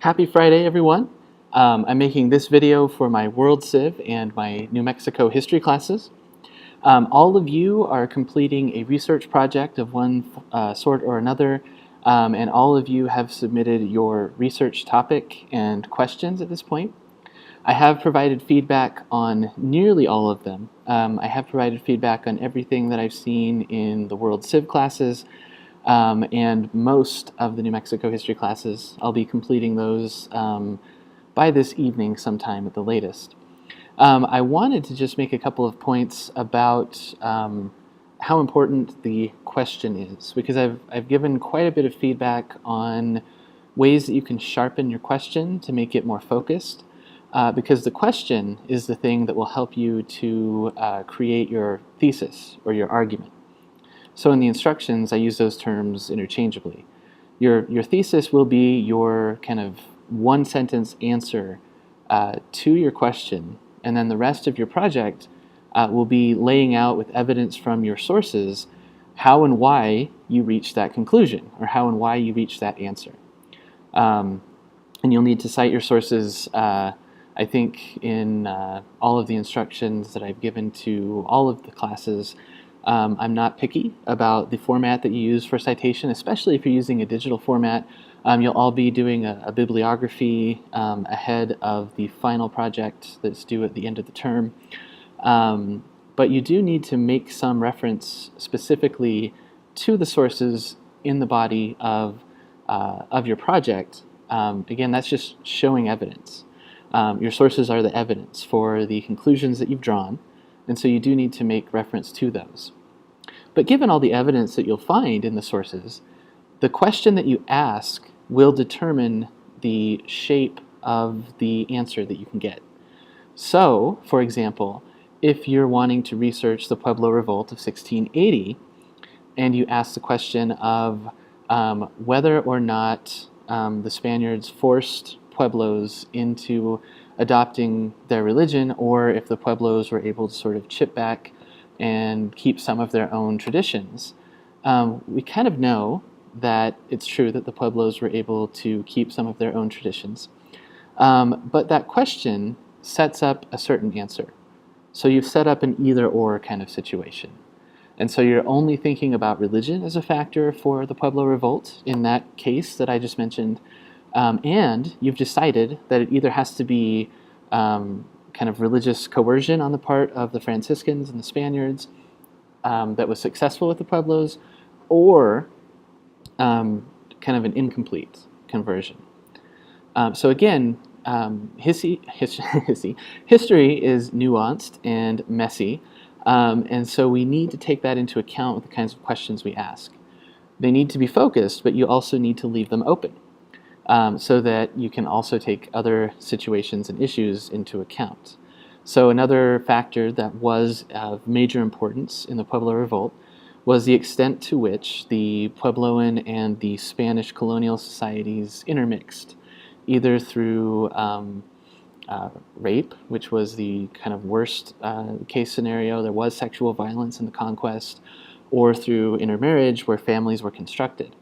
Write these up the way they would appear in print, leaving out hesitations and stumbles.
Happy Friday, everyone. I'm making this video for my World Civ and my New Mexico history classes. All of you are completing a research project of one sort or another, and all of you have submitted your research topic and questions at this point. I have provided feedback on nearly all of them. I have provided feedback on everything that I've seen in the World Civ classes, and most of the New Mexico history classes. I'll be completing those by this evening sometime at the latest. I wanted to just make a couple of points about how important the question is, because I've given quite a bit of feedback on ways that you can sharpen your question to make it more focused, because the question is the thing that will help you to create your thesis or your argument. So in the instructions, I use those terms interchangeably. Your thesis will be your kind of one-sentence answer to your question, and then the rest of your project will be laying out with evidence from your sources how and why you reach that conclusion, or how and why you reach that answer. And you'll need to cite your sources, I think, in all of the instructions that I've given to all of the classes. I'm not picky about the format that you use for citation, especially if you're using a digital format. You'll all be doing a bibliography ahead of the final project that's due at the end of the term. But you do need to make some reference specifically to the sources in the body of your project. Again, that's just showing evidence. Your sources are the evidence for the conclusions that you've drawn, and so you do need to make reference to those. But given all the evidence that you'll find in the sources, the question that you ask will determine the shape of the answer that you can get. So, for example, if you're wanting to research the Pueblo Revolt of 1680, and you ask the question of whether or not the Spaniards forced Pueblos into adopting their religion, or if the Pueblos were able to sort of chip back and keep some of their own traditions, we kind of know that it's true that the Pueblos were able to keep some of their own traditions. But that question sets up a certain answer. So you've set up an either-or kind of situation. And so you're only thinking about religion as a factor for the Pueblo Revolt in that case that I just mentioned, and you've decided that it either has to be kind of religious coercion on the part of the Franciscans and the Spaniards that was successful with the Pueblos, or kind of an incomplete conversion. So again, history is nuanced and messy, and so we need to take that into account with the kinds of questions we ask. They need to be focused, but you also need to leave them open, so that you can also take other situations and issues into account. So another factor that was of major importance in the Pueblo Revolt was the extent to which the Puebloan and the Spanish colonial societies intermixed, either through rape, which was the kind of worst case scenario. There was sexual violence in the conquest, or through intermarriage, where families were constructed.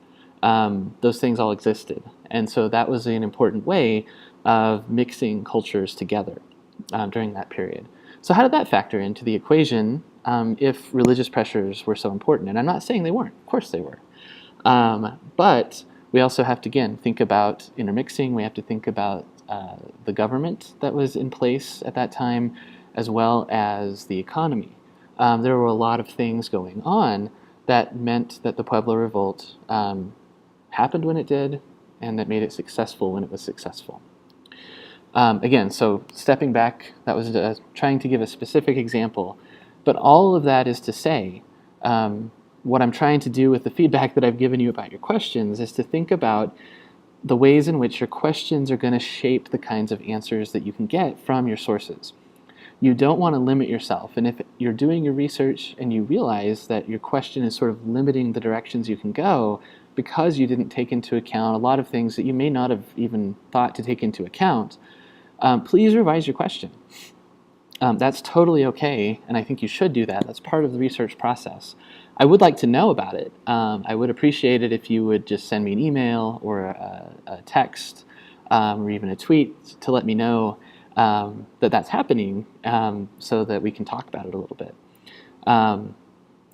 Those things all existed. And so that was an important way of mixing cultures together during that period. So how did that factor into the equation if religious pressures were so important? And I'm not saying they weren't. Of course they were. But we also have to, again, think about intermixing. We have to think about the government that was in place at that time, as well as the economy. There were a lot of things going on that meant that the Pueblo Revolt happened when it did, and that made it successful when it was successful. Again, so stepping back, that was trying to give a specific example, but all of that is to say, what I'm trying to do with the feedback that I've given you about your questions is to think about the ways in which your questions are going to shape the kinds of answers that you can get from your sources. You don't want to limit yourself, and if you're doing your research and you realize that your question is sort of limiting the directions you can go because you didn't take into account a lot of things that you may not have even thought to take into account, please revise your question. That's totally okay, and I think you should do that. That's part of the research process. I would like to know about it. I would appreciate it if you would just send me an email or a text or even a tweet to let me know that that's happening, so that we can talk about it a little bit.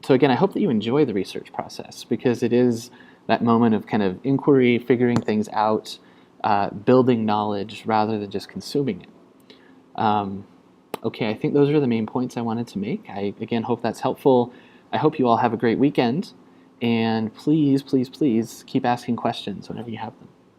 So again, I hope that you enjoy the research process, because it is that moment of kind of inquiry, figuring things out, building knowledge rather than just consuming it. Okay, I think those are the main points I wanted to make. I, again, hope that's helpful. I hope you all have a great weekend, and please, please, please keep asking questions whenever you have them.